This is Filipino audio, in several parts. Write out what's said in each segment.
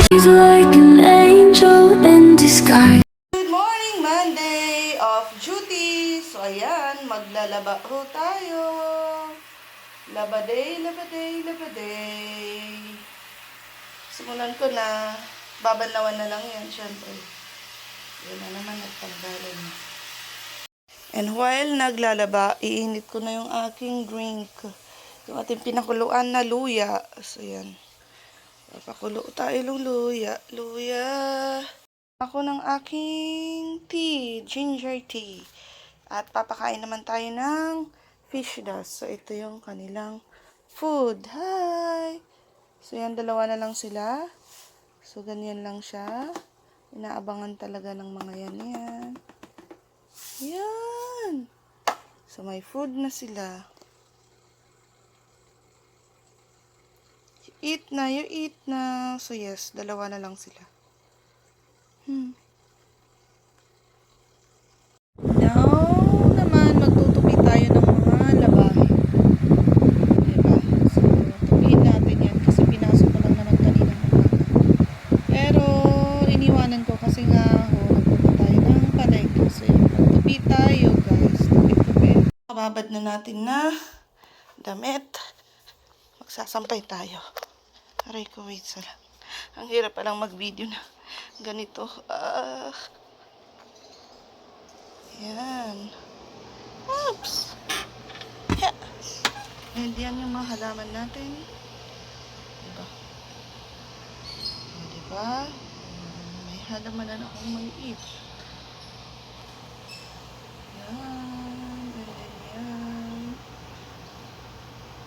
He's like an angel in disguise. Good morning, Monday off duty. So ayan, maglalaba ho tayo. Laba day, laba day, laba day. Simulan ko na, babanlawan na lang yan, syempre. Yan na naman, nagtanggalan na. And while naglalaba, iinit ko na yung aking drink. Yung ating pinakuluan na luya. So yan. Papakulo tayo ng luya. Luya. Ako ng aking tea, ginger tea. At papakain naman tayo ng fish dust. So, ito yung kanilang food. Hi! So, yan, dalawa na lang sila. So, ganyan lang siya. Inaabangan talaga ng mga yan. Yan! So, may food na sila. You eat na. So, yes, dalawa na lang sila. Now naman, magtutupi tayo ng mga labahe. Diba? So, tupiin natin yan kasi pinasok ko lang naman kaninang umaga. Pero, iniwanan ko kasi nga nagpunta tayo ng palengke. So, yun, magtupi tayo guys. Tupi-tupi. Kababad na natin na damit. Magsasampay tayo. Aray ko, wait sa lang. Ang hirap palang mag-video na ganito. Yan. Oops! Yeah. And yan yung mga halaman natin. Diba? Diba? May halaman na akong maliit. Yan. Yan.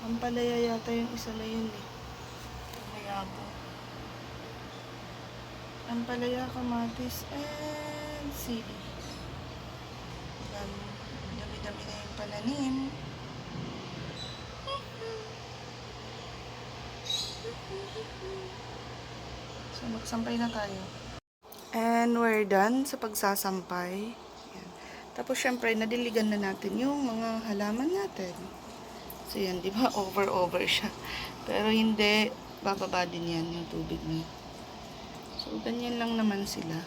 Ang palaya yata yung isa na yun eh. Mayabo. Ang palaya, kamatis, and sili. Dami-dami na yung pananim. So, magsampay na tayo. And we're done sa pagsasampay. Yan. Tapos, syempre, nadiligan na natin yung mga halaman natin. So, yan, di ba? Over siya. Pero hindi, bababa din yan yung tubig niya. So, ganyan lang naman sila.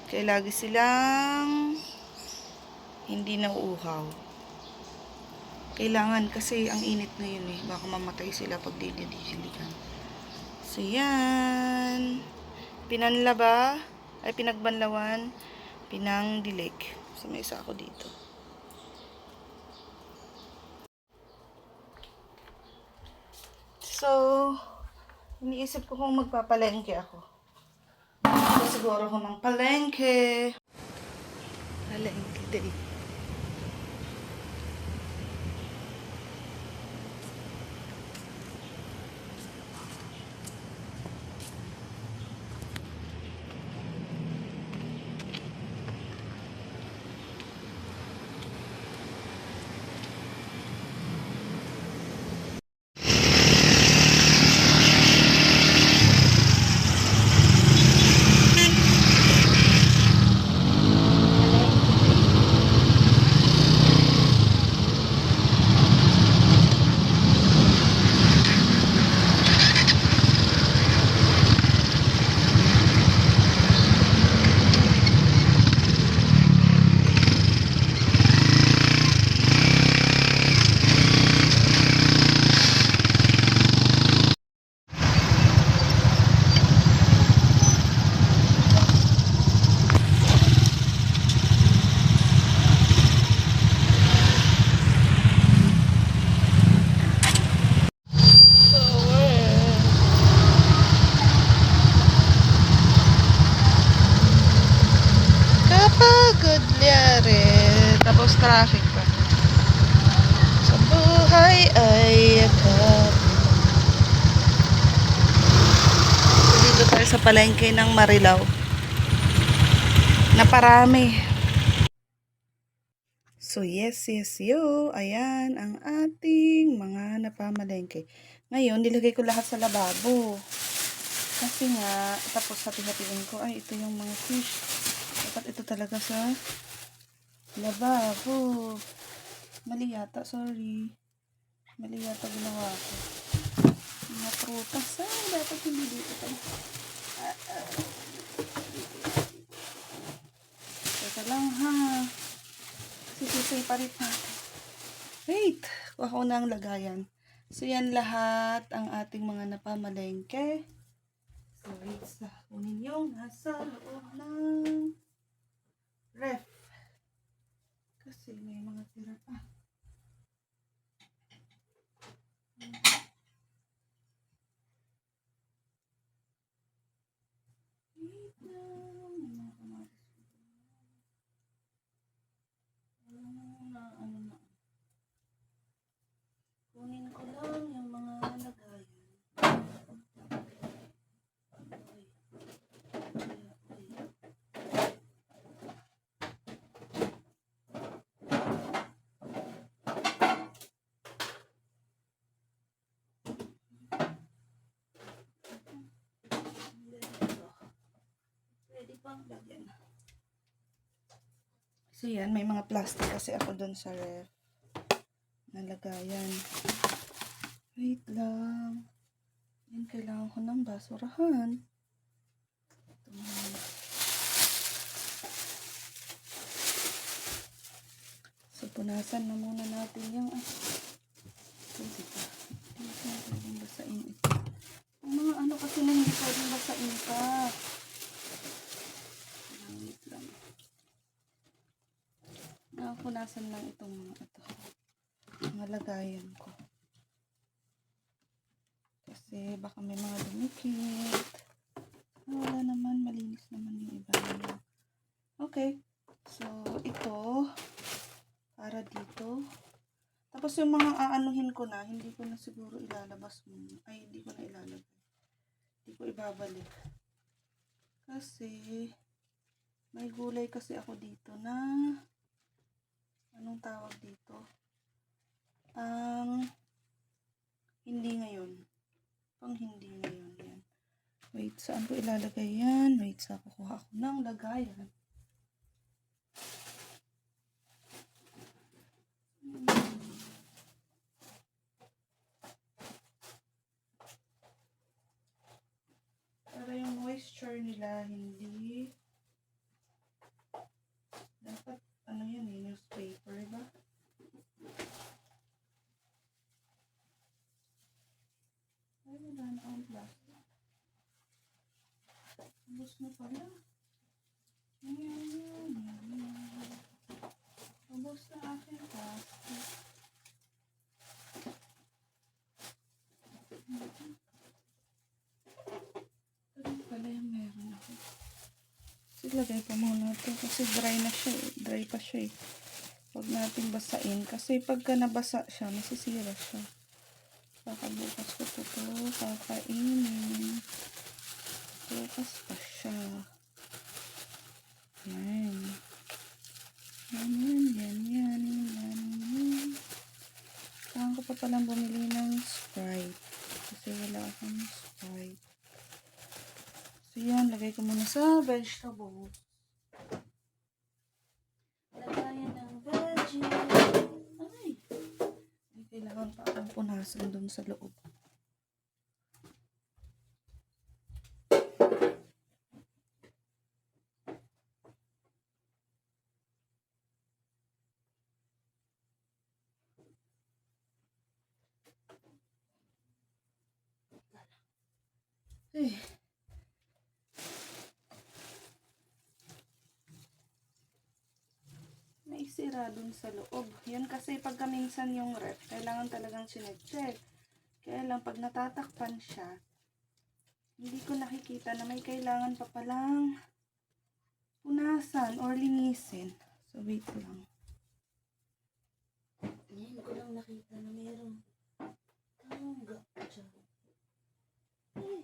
Kaya lagi silang hindi nauuhaw. Kailangan kasi ang init na yun eh. Baka mamatay sila pag dinidiligan. So, yan. Pinanlaba, ay pinagbanlawan, pinangdilig. So, may isa ako dito. So, iniisip ko kung magpapalengke ako. So, siguro ko ng palengke. Palengke day. Kapagod liyari, tapos traffic pa. Sa buhay ay yakap. Dito tayo sa palengke ng Marilao. Naparami. So yes, yo. Ayan ang ating mga napamalengke. Ngayon, nilagay ko lahat sa lababo. Kasi nga, tapos hati-hatiin ko, ay ito yung mga fish. Dapat ito talaga sa lababo. Mali yata, sorry. Mali yata ginawa ko. Mga prutas. Ay, dapat hindi dito tayo. Teka lang ha. Sisiseparate natin. Wait! Kuha ko na ang lagayan. So, yan lahat ang ating mga napamalengke. So, wait sa kunin yung nasa loob ng ref. Kasi may mga tira pa. Wait lang. May mga kamatis. Ano na. Kunin ko lang yung mga lagayan. Pwede pang lagyan. So yan, may mga plastic kasi ako dun sa ref. Nalagayan. Wait lang. Yan, kailangan ko ng basurahan. Ito naman. So, punasan na muna natin yung pwede pa. Hindi na pwedeng basain ito. Ang mga ano kasi na hindi pwedeng basain pa. Wait lang. Nakapunasan lang itong mga ito. Mga lagayan ko. Kasi baka may mga dumikit. Wala naman. Malinis naman yung iba naman. Okay. So, ito. Para dito. Tapos yung mga aanuhin ko na, hindi ko na siguro ilalabas muna. Ay, hindi ko na ilalagay. Hindi ko ibabalik. Kasi, may gulay kasi ako dito na, anong tawag dito? Hindi ngayon. Hindi ngayon. Yan. Wait, saan ko ilalagay yan? Wait, sa kukuha ko ng lagayan. Para yung moisture nila hindi dapat ano yan eh, newspaper ba? Ay, wala na akong plastic. Ubus na pala. Ubus na aking plastic. Ito pala yung meron ako. Lagay pa muna ito kasi dry na siya eh. Dry pa siya eh. Huwag natin basain kasi pagka nabasa siya, masisira siya. Bukas ko po ito kakainin. Bukas pa siya. Yan. Yan. Saan ko pa palang bumili ng Sprite. Kasi wala akong Sprite. So yan, lagay ko muna sa vegetables. Lagayan ng veggie. Ay! May kailangan pa akong punasan dun sa loob. Eh. May sira dun sa loob. Yun kasi pagka minsan yung ref, kailangan talagang sinecheck. Kaya lang pag natatakpan siya, hindi ko nakikita na may kailangan pa palang punasan or linisin. So wait lang. Ngayon ko lang nakita na mayroong tangga dyan. Ay.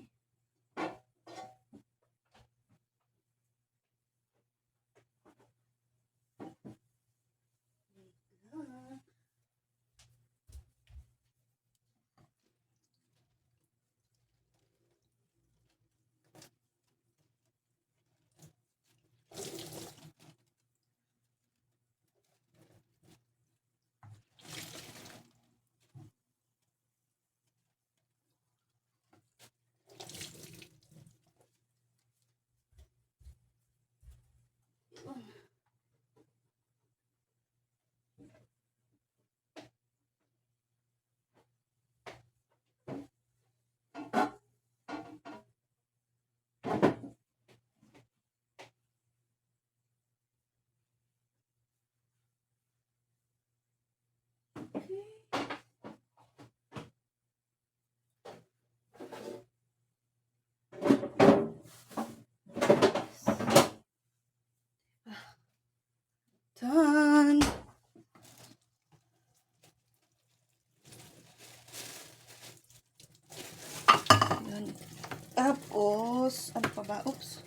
Tapos, ano pa ba? Oops.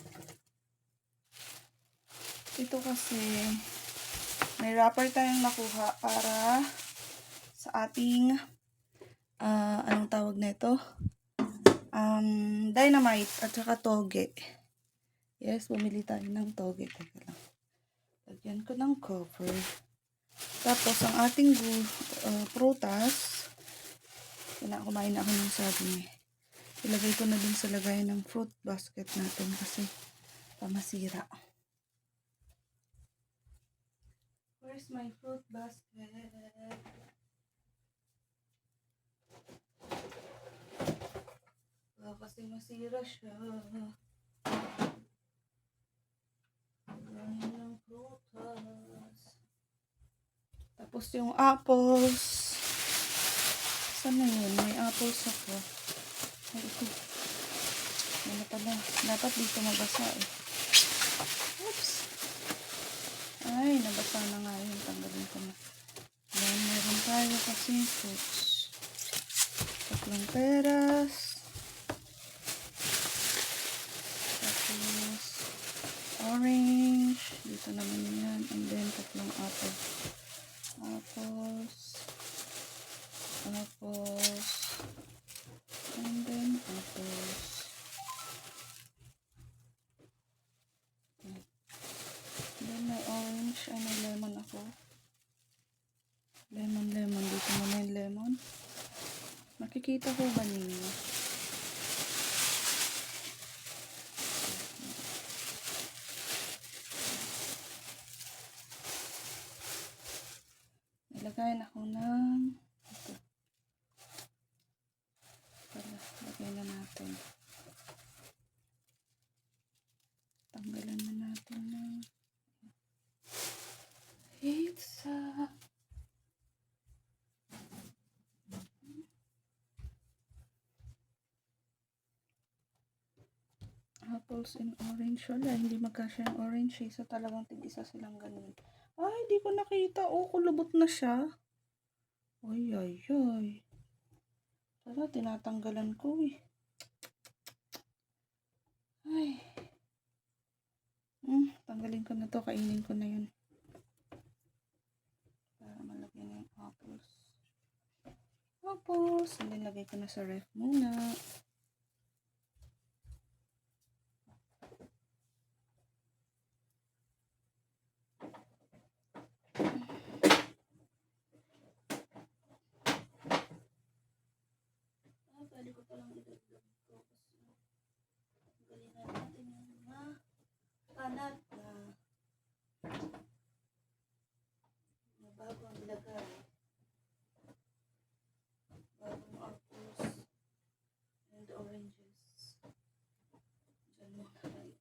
Ito kasi, may wrapper tayong nakuha para sa ating, anong tawag na ito? Dynamite at saka toge. Yes, bumili tayo ng toge. Teka lang. Lagyan ko ng cover. Tapos, ang ating prutas, kumain na ako ng saging. Ilagay ko na din sa lagayan ng fruit basket natin kasi pamasira. Where's my fruit basket? Kasi masira siya. Lagayan ng prutas. Tapos yung apples. Saan na yun? May apples ako. Ay, ito. Ano pala? Dapat dito mabasa eh. Oops. Ay, nabasa na nga yun. Tanggalin ko na. Then, meron tayo kasi fruits. Tatlong peras. Tapos, orange. Dito naman yan. And then, tatlong apple. Apples. Apples. And then, apples. Then, may orange. Ay, may lemon ako. Lemon. Dito naman yung lemon. Makikita ko ba ninyo? Nilagayan ako ng ito. Lagay na natin. Tanggalan na natin ng pizza. Apples and orange. Wala, hindi magkasya yung orange. So, talagang tig-isa silang ganun. Ay, di ko nakita. Oh, kulubot na siya. Ay. Tara, tinatanggalan ko eh. Ay. Tanggalin ko na to. Kainin ko na yun. Para malagyan na yung apples. And then, lagay ko na sa ref muna. Pwede ko palang idagdag ko kasi galing na natin yung mga panat na bago ang ilagay. Bagong apples and oranges. Diyan muna tayo.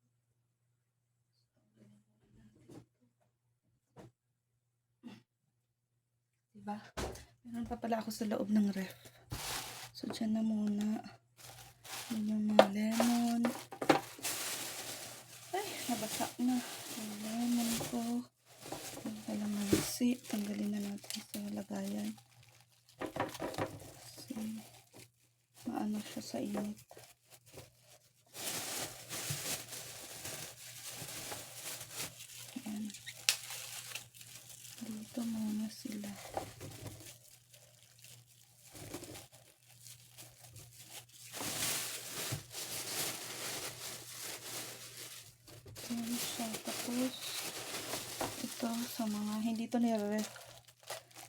Diba? Meron pa pala ako sa loob ng ref. So, dyan na muna. Yan yung mga lemon. Ay, nabasa na. Yung lemon ko. Yung kalamansi. Tanggalin na natin sa lagayan. Kasi, maano siya sa init. Ayan. Dito muna sila. Ayan siya. Tapos, ito sa mga hindi to nire-ref.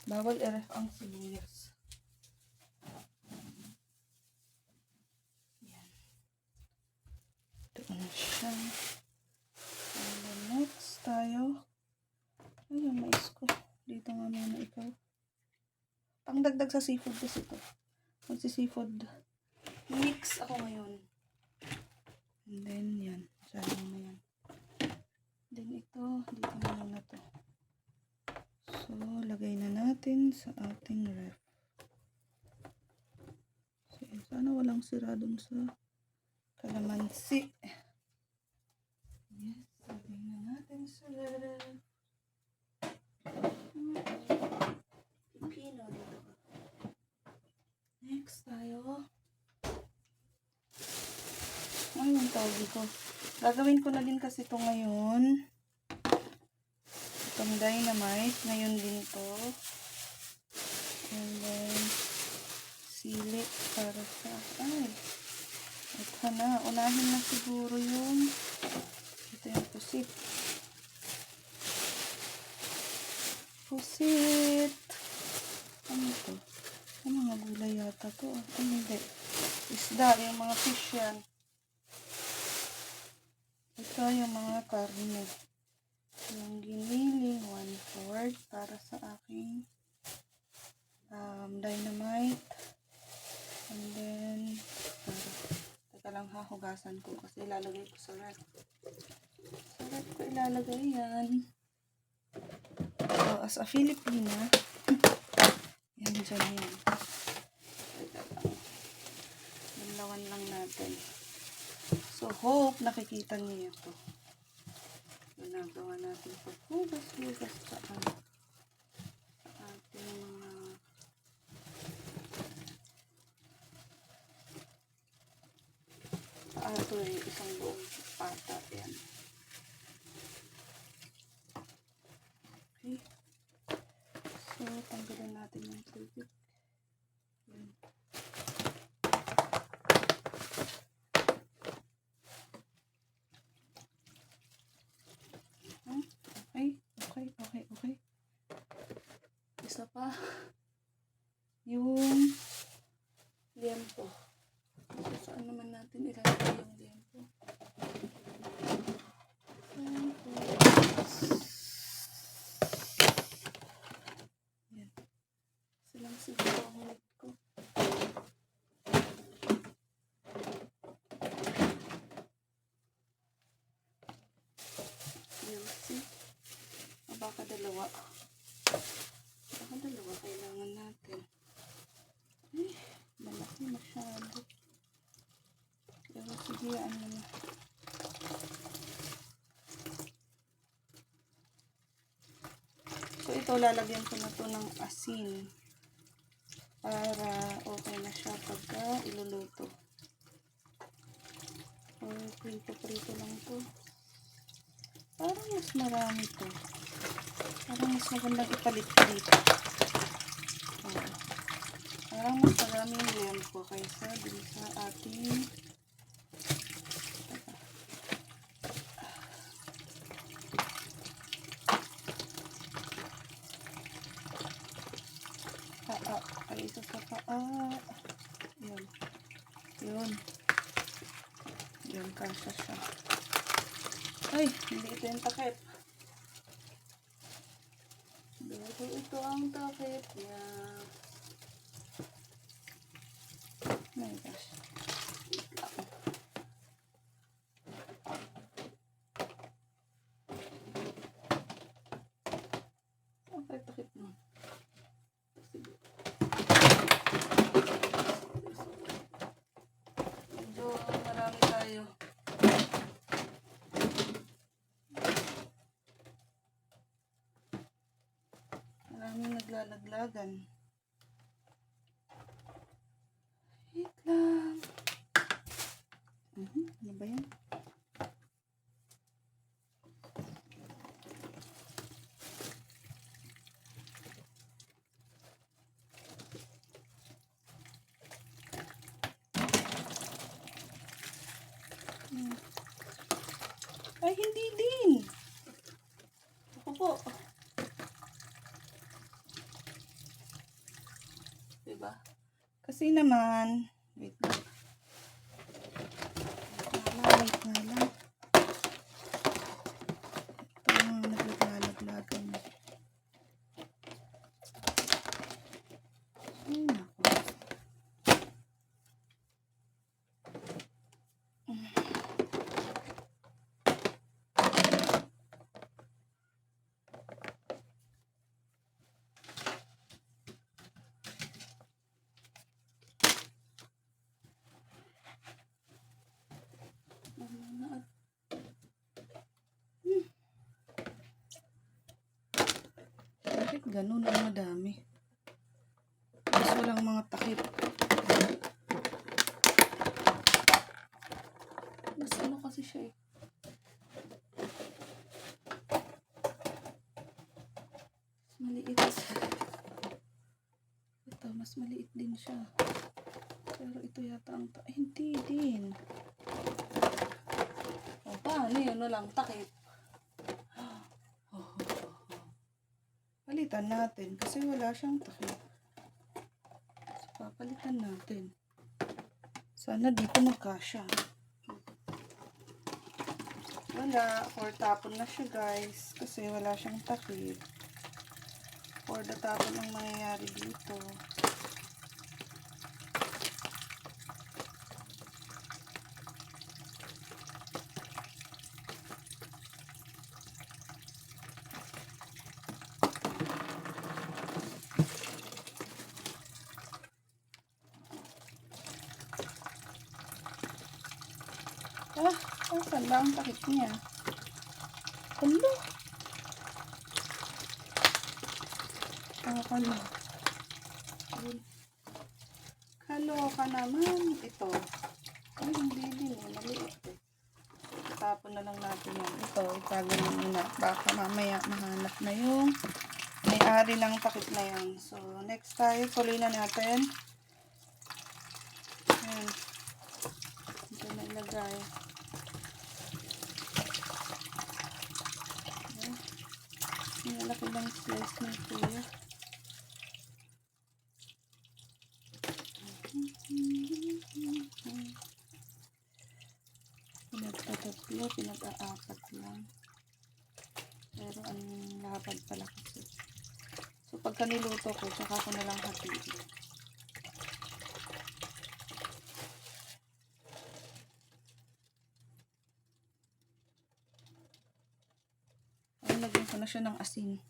Bawal i-ref ang sibuyas. Ayan. Ito na siya. And then next tayo. Ay, yung mais ko. Dito nga muna ikaw. Pangdagdag sa seafood kasi ito. Magsi-seafood mix ako ngayon. And then, yan. Sayang na yan. Then, ito. Dito na lang na to. So, lagay na natin sa ating ref. So, sana walang sira dun sa kalamansi. Yes, lagay na natin sa ref. Pipino dito. Next tayo. Ano yung tawag ko? Gagawin ko na din kasi ito ngayon. Itong dynamite. Ngayon din to. And then, sili para sa... Ay! Ito na. Unahin na siguro yung... Ito yung pusit. Pusit! Ano ito? Ang mga gulay yata to. Ay, hindi. Isda. Yung mga fish yan. Ito yung mga karne. Yung giniling, 1/4 para sa aking dynamite. And then, teka lang hugasan ko kasi ilalagay ko sa ref. Sa ref ko ilalagay yan. So, as a Filipina, yan dyan yan. Teka lang. Banlawan lang natin. So, hope nakikita niyo ito. Ginagawa natin paghugas-hugas sa ating mga ito ay isang buong pata. Yan. Okay. So, tanggalin natin yung tubig. Yan. Okay. Isa pa. Yung liempo. So, saan naman natin ilalagay yung liempo? Yan. Silang siguro ang ulit ko. We'll see. Baka dalawa kailangan natin. Ay, malaki masyado. Pero sige, ano na. So, ito lalagyan ko na to ng asin para okay na siya pagka iluluto. So, prito lang to. Parang mas marami to. Parang mas magandang ipalit-palit. Parang mas marami yung liempo kaysa dun sa ating paa. Kaysa sa paa. Yun, kasya siya. Ay, hindi ito yung takip. Ito ang takip niya. Oh my gosh. Okay, takip mo. Medyo marami tayo. Maraming naglalaglagan. Wait lang. Ano ba yan? Ay, hindi din. Ako po. Diba? Kasi naman, wait lang. Wait nga lang. Ito yung naglalaglagan. Ay, naku. Bakit ganun ang madami? Mas walang mga takip. siya eh. Maliit. Ito, mas maliit din siya. Pero ito yata ang hindi din. O, paano yun? Walang takip. Palitan natin kasi wala siyang takip. So, papalitan natin. Sana dito magkasya. Wala. Or tapon na siya guys. Kasi wala siyang takip. Or the tapon ang mangyayari dito. Saan ba ang takip niya? Ano? Kalo. Kaloka naman. Ito. Ay, hindi din eh. Maliit eh. Tapon na lang natin yan. Ito, itago na muna. Baka mamaya mahanap na yung may-ari ng takip na yan. So, next tayo, tuloy na natin. Ayan. Ito na ilagay. Ayan. Malaki lang slice na ito. Pinagtatatlo, pinag-aapat lang. Pero ang lapad pala kasi. So, pagka niluto ko, tsaka ko na lang hatiin. Ay, lagyan ko na siya ng asin.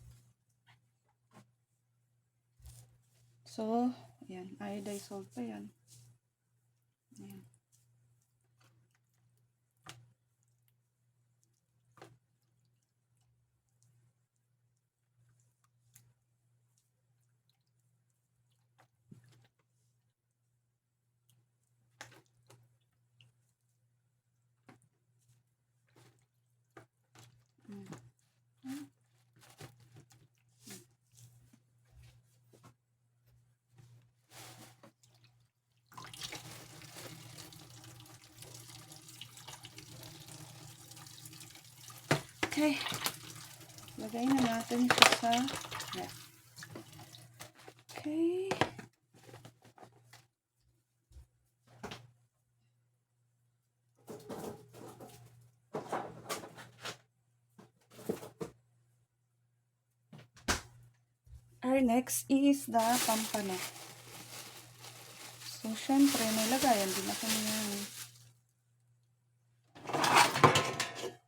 So, ayan. Iodized salt pa yan. Ayan. Okay. Lagay na natin siya sa ref. Okay. Our next is the pampano. So, syempre, may lagayan din ako niyan.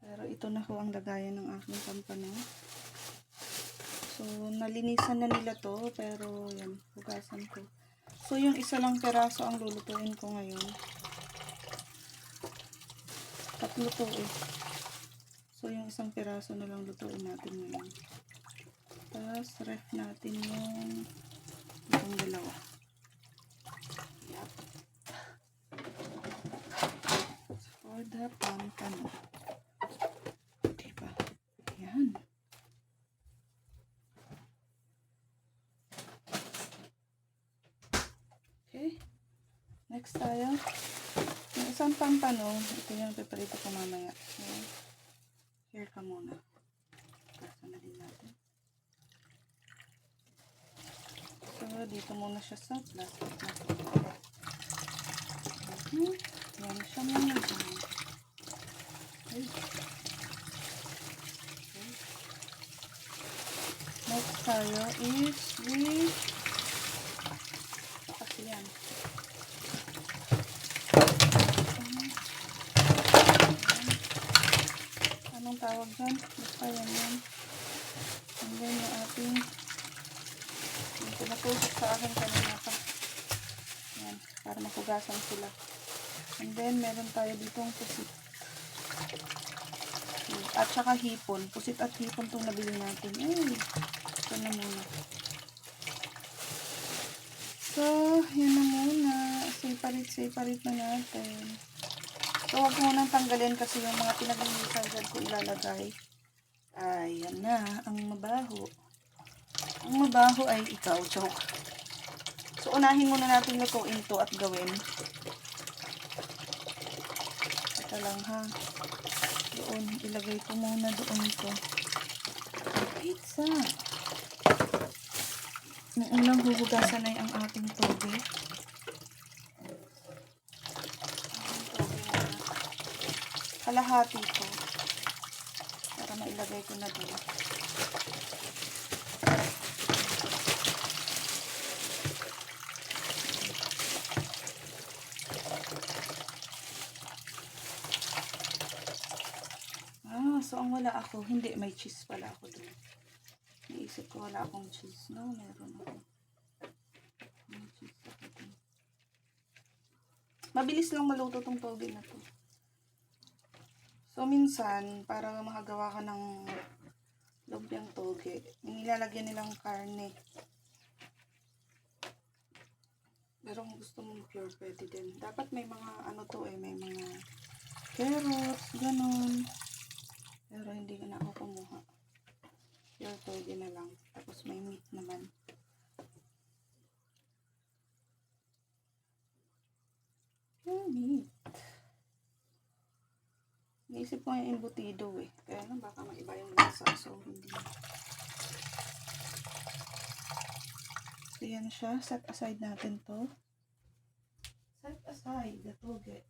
Pero ito na ho ang lagayan ng aking pampano. So, nalinisan na nila to, pero yan, hugasan ko. So, yung isa lang peraso ang lulutuin ko ngayon. Tatlo to eh. So, yung isang peraso na lang lutuin natin ngayon. Tapos, ref natin yung itong dalawa. Yep. For the pampano. Diba? Ayan. Okay. Next tayo. Yung isang pampano, ito yung piprito ko mamaya. So, here ka muna. Kasa na din natin. So, dito muna siya sa plastic na ito. Yan siya muna dyan. Okay. Next tayo is with kasi yan. Anong tawag dyan? Basta yan yan. And then yung ating yung pinatusok sa akin kanina pa. Yan. Para makugasan sila. And then meron tayo ditong pusit. At saka hipon. Pusit at hipon itong nabili natin. Ay, ito na muna. So, yan na muna. Separate na natin. So, huwag mo nang tanggalin kasi yung mga pinaglinisan dyan ko ilalagay. Ayan na, ang mabaho. Ang mabaho ay ikaw, joke. So, unahin muna natin lutuin to at gawin. Ito lang ha. Doon, ilagay ko muna doon to. Pizza. Nung unang huhugasan ay ang ating toge. Kalahati ko. Para mailagay ko na doon. So ang wala ako, hindi, may cheese pala ako doon. Naisip ko wala akong cheese. No, meron ako. May cheese ako doon. Mabilis lang maluto tong toge na to. So minsan, para makagawa ka ng lumpiang toge, nilalagyan nilang karne. Pero kung gusto mong pure, pwede din. Dapat may mga ano to may mga carrots, ganon. Pero hindi na ako kumuha. Pure toge na lang. Tapos may meat naman. Pure meat. Naisip ko yung embutido Kaya lang baka maiba yung lasa. So hindi. So yan siya. Set aside natin to. Set aside the toge.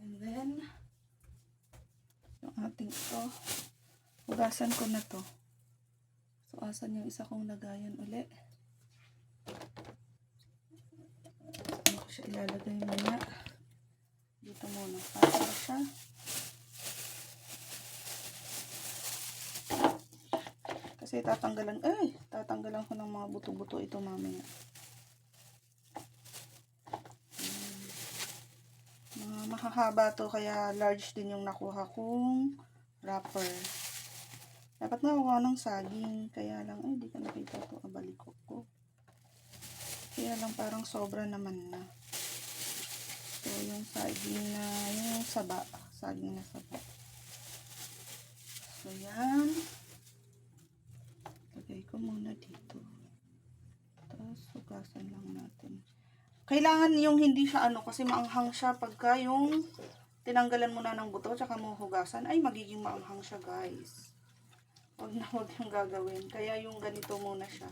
And then yung ating ito, hugasan ko na to. So, asan yung isa kong lagayan uli? Saan ko siya ilalagay muna? Dito muna. Para siya. Kasi tatanggalan ko ng mga buto-buto ito mamaya. Mahahaba to kaya large din yung nakuha kong wrapper. Dapat nakuha ng saging. Kaya lang, di ka nakita to. Abalik ko. Kaya lang parang sobra naman na. So, yung saging na, yung saba. Saging na saba. So, yan. Lagay ko muna dito. Tapos, hugasan lang natin. Kailangan yung hindi siya kasi maanghang siya pagka yung tinanggalan mo na ng buto tsaka mo hugasan ay magiging maanghang siya, guys. Huwag yung gagawin. Kaya yung ganito muna siya.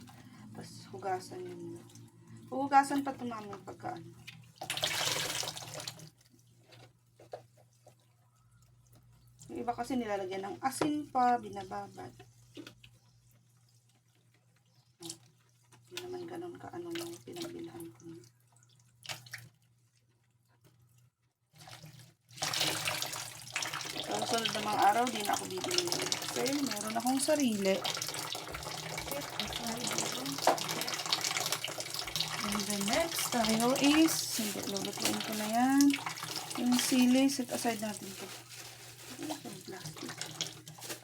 Tapos hugasan yun. Hugasan pa ito namin pagka Yung iba kasi nilalagyan ng asin pa, binababad. Hindi naman ganun yung pinagbilhan ko. So, sunod na mga araw, di na ako bibili. Kasi meron akong sarili. And the next tayo is, hindi, lulutuin ko na yan. Yung sili, set aside natin ito.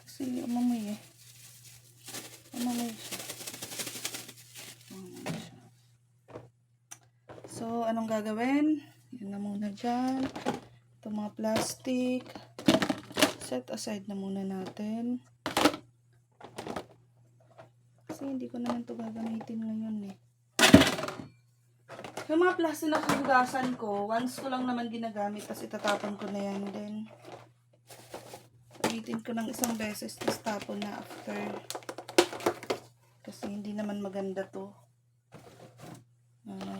Kasi umamoy Umamoy siya. So, anong gagawin? Yun na muna dyan. Itong mga plastic. Set aside na muna natin. Kasi hindi ko naman ito gagamitin ngayon Yung mga plastic na hugasan ko, once ko lang naman ginagamit, tapos itatapon ko na yan din. Gamitin ko ng isang beses, tapos tapon na after. Kasi hindi naman maganda to.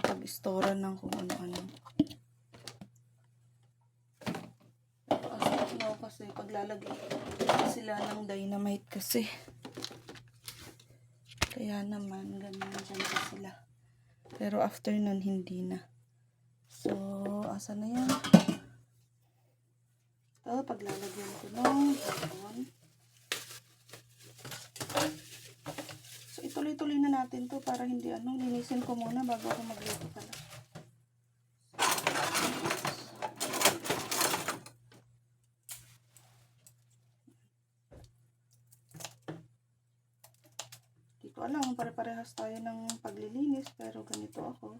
Pag-istora ng kung ano-ano. Kasi paglalagay sila ng dynamite kasi. Kaya naman, ganyan dyan sila. Pero after nun, hindi na. So, asa na yan? Ito, paglalagyan ko ng hapon. So, ituloy-tuloy na natin to para hindi linisin ko muna bago ako magluto pala. Hindi ko alam, pare-parehas tayo ng paglilinis, pero ganito ako.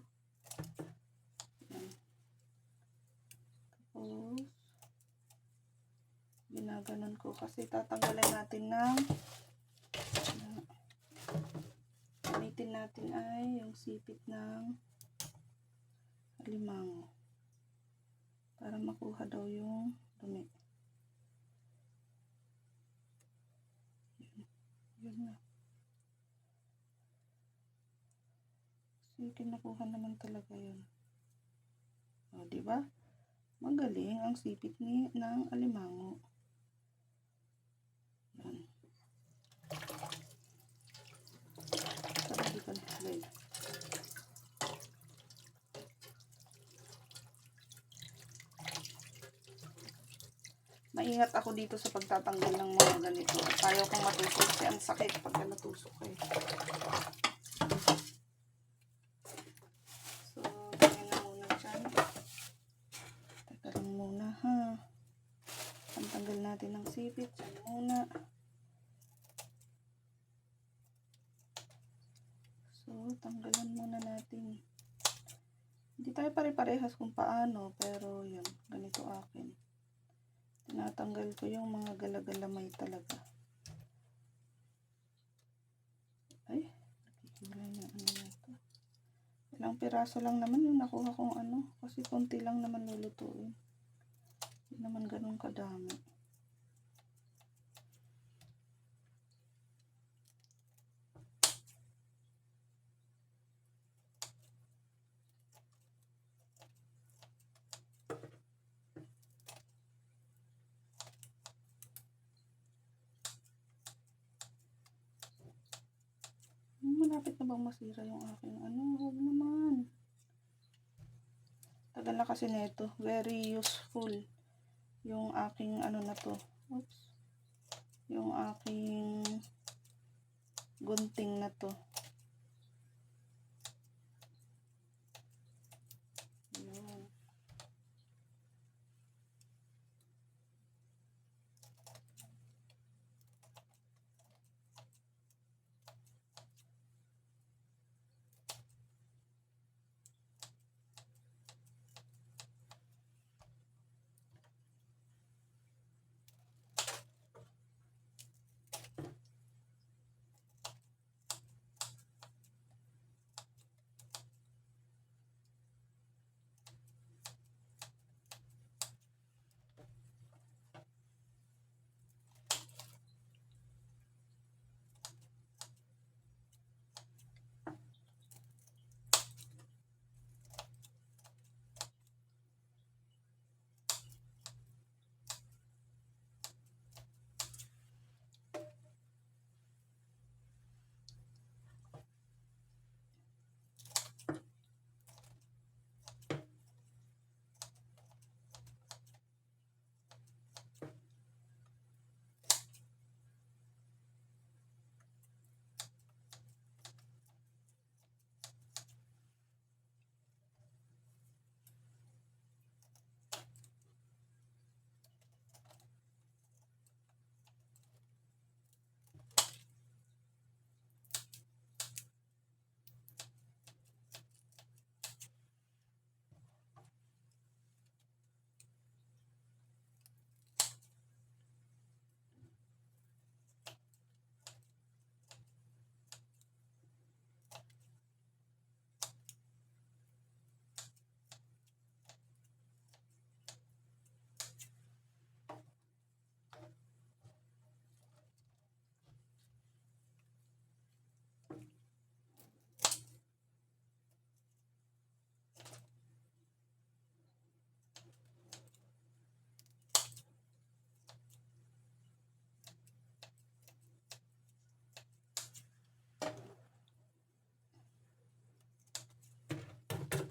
Yan. ginaganon ko kasi tatanggalan natin ng gamitin natin ay yung sipit ng alimango para makuha daw yung dumi. Yun na. Kasi kinukuha naman talaga yun. O, diba? Magaling ang sipit ng alimango. Yan. Sarili ka na, guys. Maingat ako dito sa pagtatanggal ng mga ganito. Ayaw kong matusok kasi ang sakit pagka natusok eh. So, ganyan na muna dyan. Teka lang muna ha. Pantanggal natin ng sipit. Dyan muna. So, tanggalan muna natin. Hindi tayo pare-parehas kung paano, pero yun, ganito akin. Tinatanggal ko yung mga galagalamay talaga. Ay, nakikilay na ano na ito. Ilang piraso lang naman yung nakuha kong ano, kasi konti lang naman lulutuin. Hindi naman ganun kadami. Malapit na bang masira yung aking ano? Huwag naman. Tagal na kasi nito. Very useful yung aking ano na to. Oops. Yung aking gunting na to. Yun.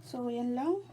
So, yan lang.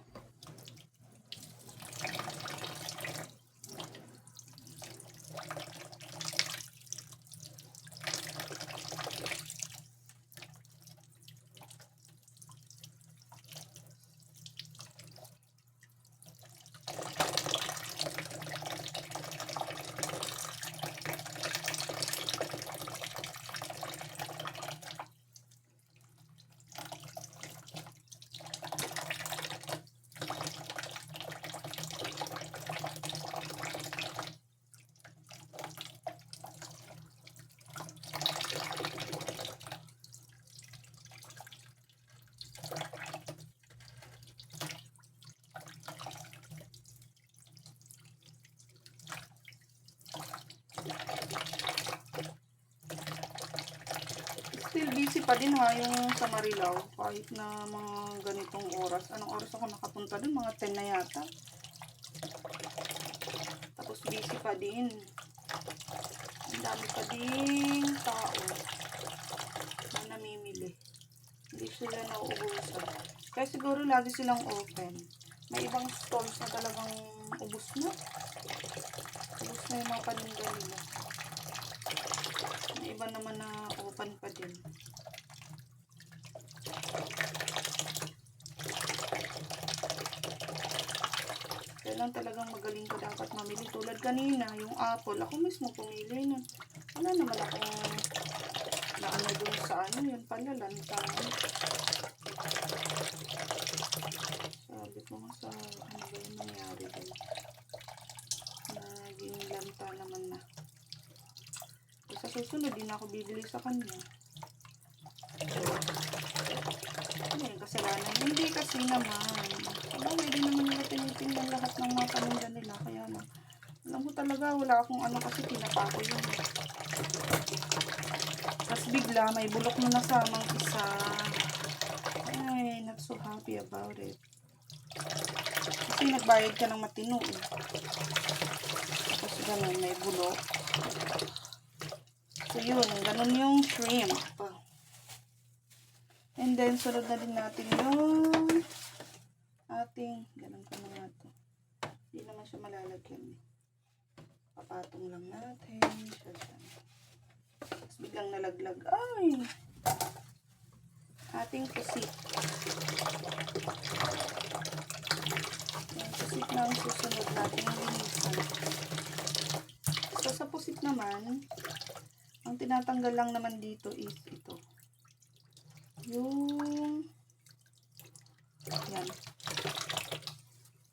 busy pa din ha, yung sa Marilao. Kahit na mga ganitong oras. Anong oras ako nakapunta dun? Mga 10 na yata. Tapos busy pa din. Ang dami pa din tao na namimili. Hindi sila nauubusan. Kaya siguro lagi silang open. May ibang stalls na talagang ubos na. Ubos na yung mga paninda nila. May iba naman na open pa din. Kaya lang talagang magaling ka dapat mamili. Tulad kanina, yung apple. Ako mismo pumili nun. Wala naman akong naano dun sa ano. Yun pala, lantang. Sabi ko nga sa ano ba yung nangyari dun. Naging lanta naman na. Sa susunod, din ako bibili sa kanya. Ano yung kasalanan? Hindi kasi naman. Hindi naman nila tinitingnan lahat ng mga paninda nila. Kaya na, alam ko talaga, wala akong ano kasi pinapako yun. Tapos bigla, may bulok na nasamang isa. Ay, not so happy about it. Kasi nagbayad ka ng matino eh. Tapos ganun, may bulok. So yun, ganun yung shrimp. And then, sunod na din natin yung ating, ganun pa mga ito. Hindi naman siya malalagyan. Papatong lang natin. Tapos biglang nalaglag. Ay! Ating pusit. Yung pusit na ang susunod natin linisan. So, sa pusit naman, ang tinatanggal lang naman dito is ito. Yung yan.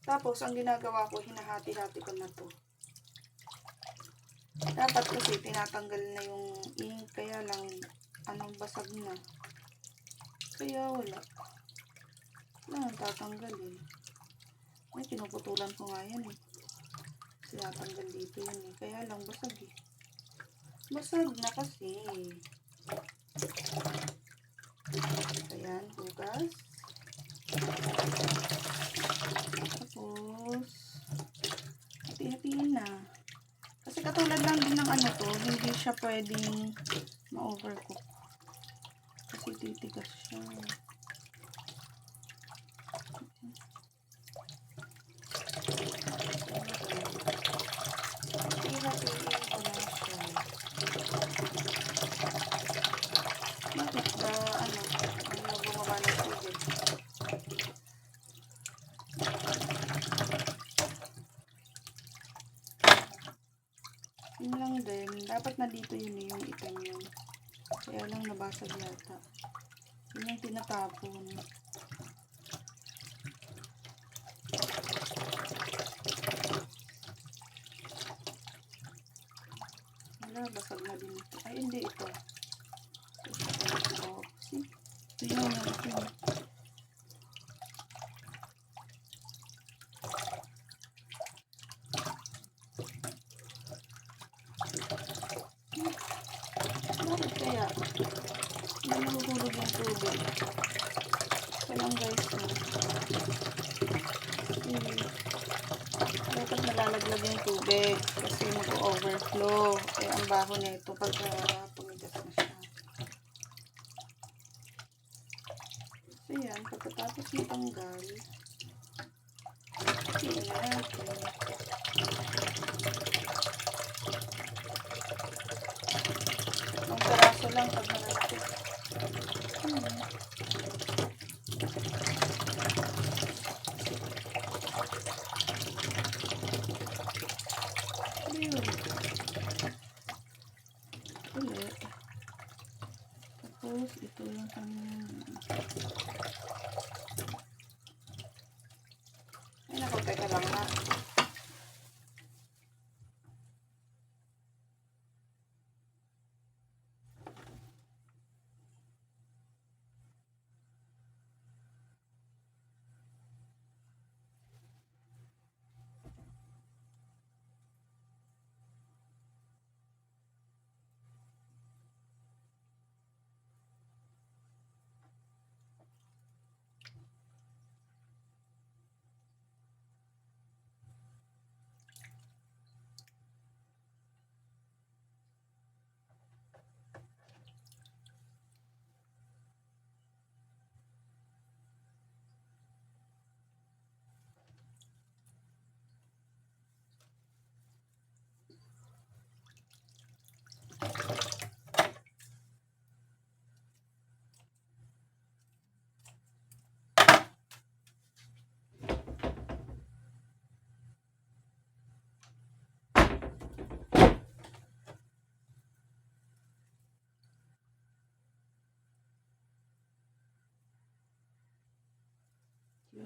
Tapos, ang ginagawa ko, hinahati-hati ko na to. Dapat kasi tinatanggal na yung ink, kaya lang anong basag na. Kaya wala. Wala nang tatanggalin. Ay, pinuputulan ko nga yan eh. Tinatanggal dito yun eh. Kaya lang basag eh. Basag na kasi. Ayan, hugas. Tapos, hati-hatiin na. Kasi katulad lang din ng ano to, hindi siya pwedeng ma-overcook. Kasi titigas siya. Hati-hatiin ko na siya. Bakit ba, ano bumaba ng tubig? Yun lang din. Dapat na dito yun eh, yung item yun. Kaya lang nabasag yata. Yun yung tinatapon. Wala, basag na din ito. Ay, hindi ito. Oh, see? Ito yun, ito. Bakit kaya? Hindi nahuhulog yung tubig. Ito lang guys. Dapat nalalaglag yung tubig kasi mag-overflow. Kaya ang baho na ito pag tumigas na siya. So yan, pagkatapos matanggal, tingnan natin. Ang peraso lang pag nalaglag. Ayun. Ulit. Tapos, ito lang kami. Ay, naku, teka lang ha.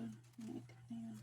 Yun. Yung itik na yun.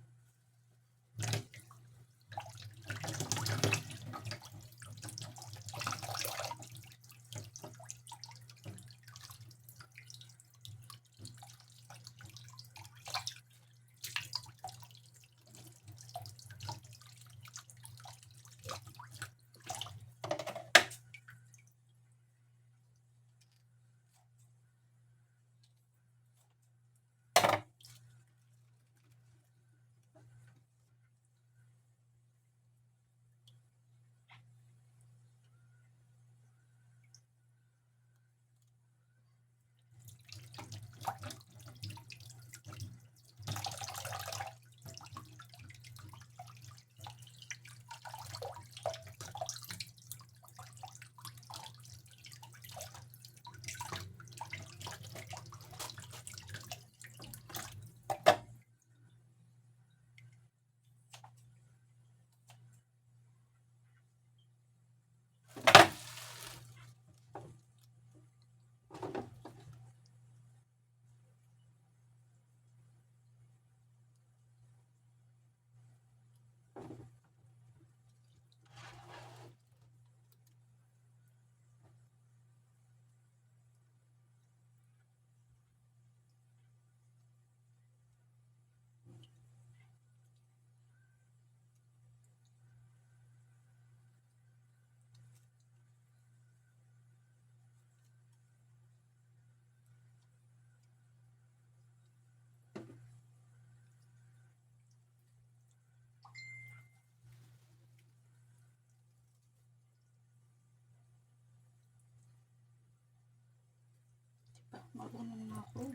Marunong na ako.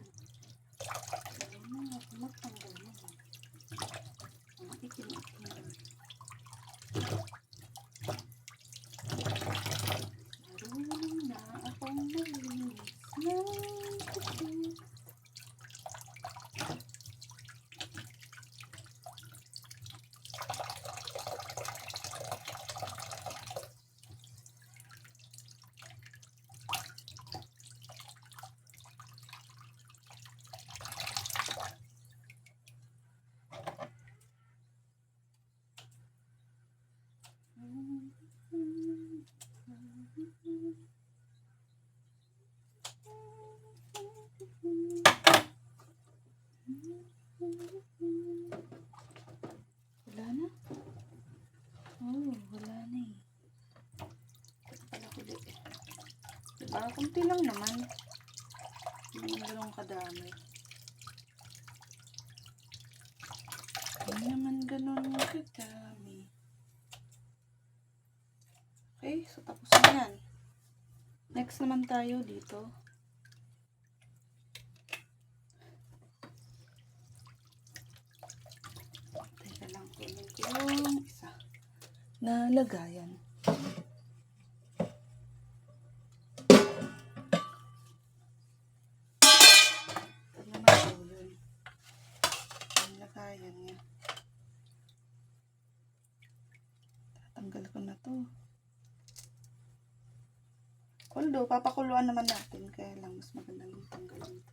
Marunong na ako magtanggal mo. Ang itim-itim. Marunong na akong malinis ng puso. Wala na? Oh, wala na eh. Pala huli eh. Diba? Kunti lang naman. Hindi naman ganun kadami. Hindi naman ganun kadami. Okay, so tapos na yan. Next naman tayo dito. Teka lang, kunin ko yung isa na lagayan. Ito naman po yun. Yung lagayan niya. Tatanggal ko na to. Although, papakuluan naman natin. Kaya lang, mas magandang tanggal dito.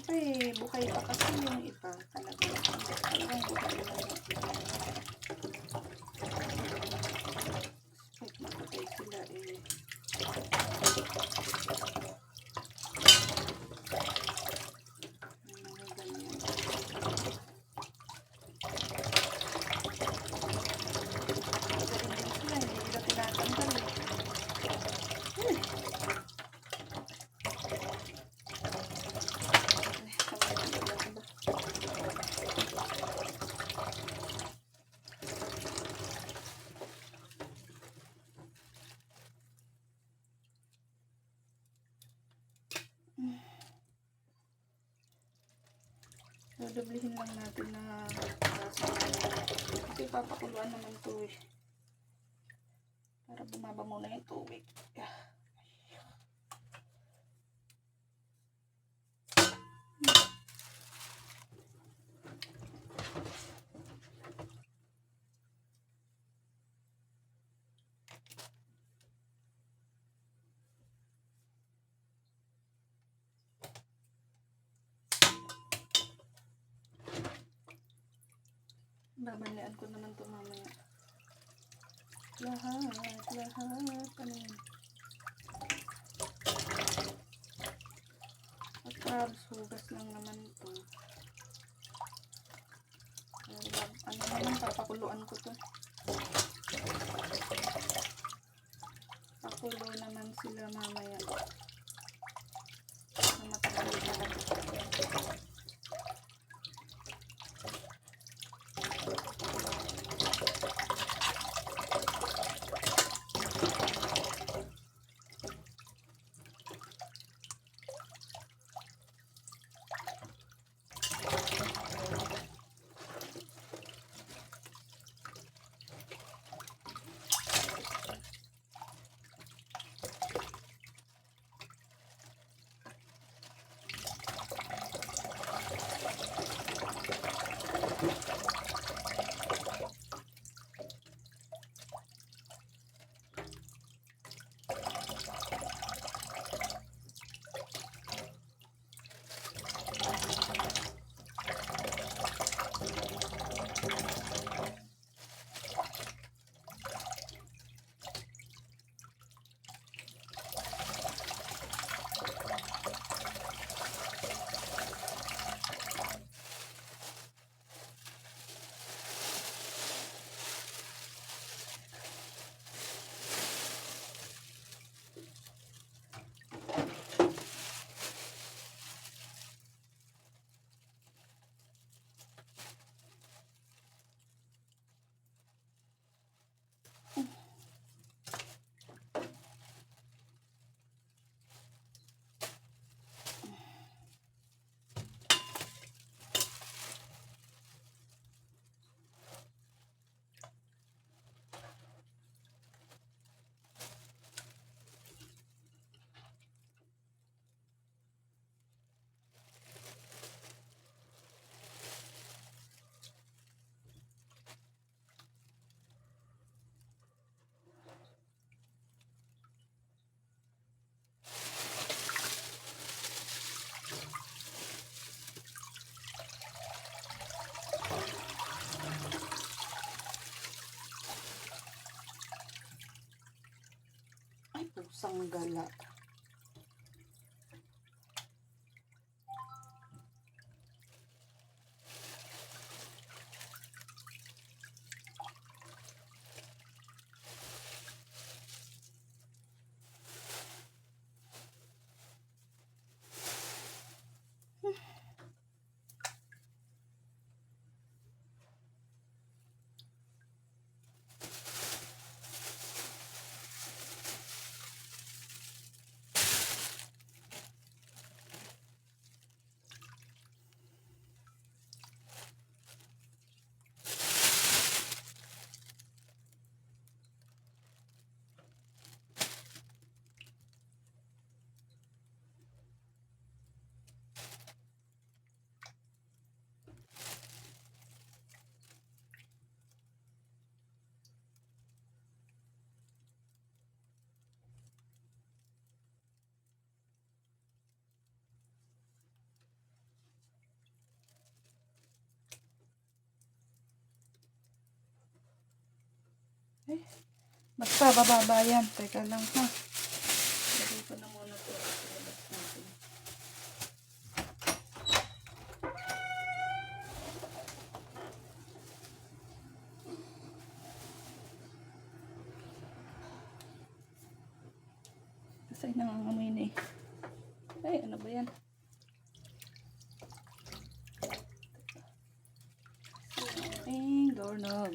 pa eh. Bukay pa kasi yung iba. Talagang bukay na yun. Kahit makatay sila eh. Mga ganyan. Ganun din sila. Hindi nila tinatanggal eh. Dodoblihin lang natin na ito ipapakuluan naman ito eh. Para bumaba muna yung tubig. Babalian ko naman ito mamaya. Lahat. Ano yun? At crabs, hugas lang naman ito. Ano naman, papakuluan ko ito. Pakulo naman sila mamaya. Na matagal na lang. Pusang gala. Eh, basta bababa yan. Teka lang ha. Lagay ko na muna ito. Labas natin. Kasi nangangamoy na eh. Ay, ano ba yan? Ating doorknob.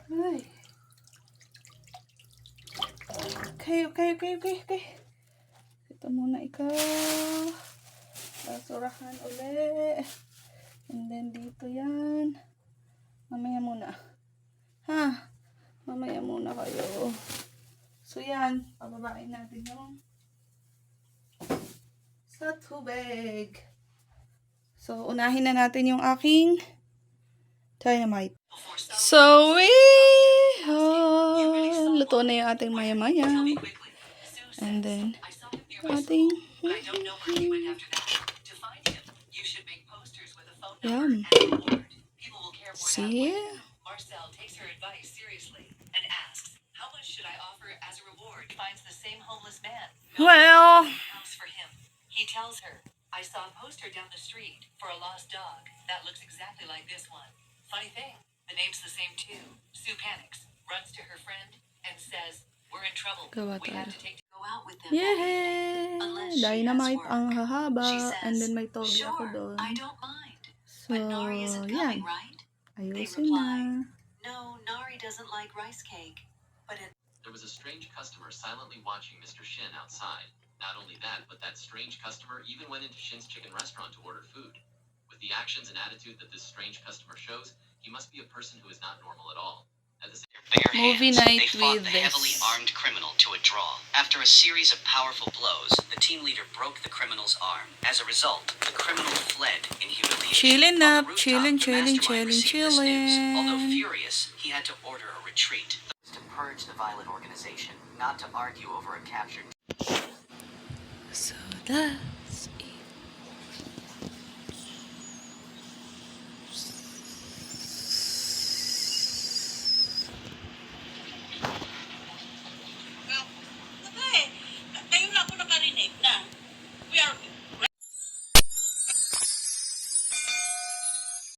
Ay. Okay. Ito muna ikaw. Basurahan uli. And then dito yan. Mamaya muna. Ha? Mamaya muna kayo. So yan. Pababain natin yung sa tubig. So unahin na natin yung aking dynamite. So luto na yung ating maya-maya. And then ating yum. See? Marcel takes her advice seriously and asks, "How much should I offer as a reward?" He finds the same homeless man. Well, House for him. He tells her, "I saw a poster down the street for a lost dog that looks exactly like this one. Funny thing, the name's the same too." Sue panics, runs to her friend, and says, "We're in trouble. Gawa We have tayo. to take go out with them." Yay! Unless she Dynamite has ang work. hahaba. She says, And then may toge ako "Sure, doon. I don't mind. So, But Nari isn't coming, yan. right?" Ayusin na. "No, Nari doesn't like rice cake, but it." There was a strange customer silently watching Mr. Shin outside. Not only that, but that strange customer even went into Shin's chicken restaurant to order food. With the actions and attitude that this strange customer shows, he must be a person who is not normal at all. At the same Movie night They fought with the heavily this. armed criminal to a draw. After a series of powerful blows, the team leader broke the criminal's arm. As a result, the criminal fled in humiliation. Chillin' On the up, rooftop, chillin', the chillin', mastermind chillin', received this news. Although chillin'. furious, he had to order a retreat. To purge the violent organization, not to argue over a captured. So,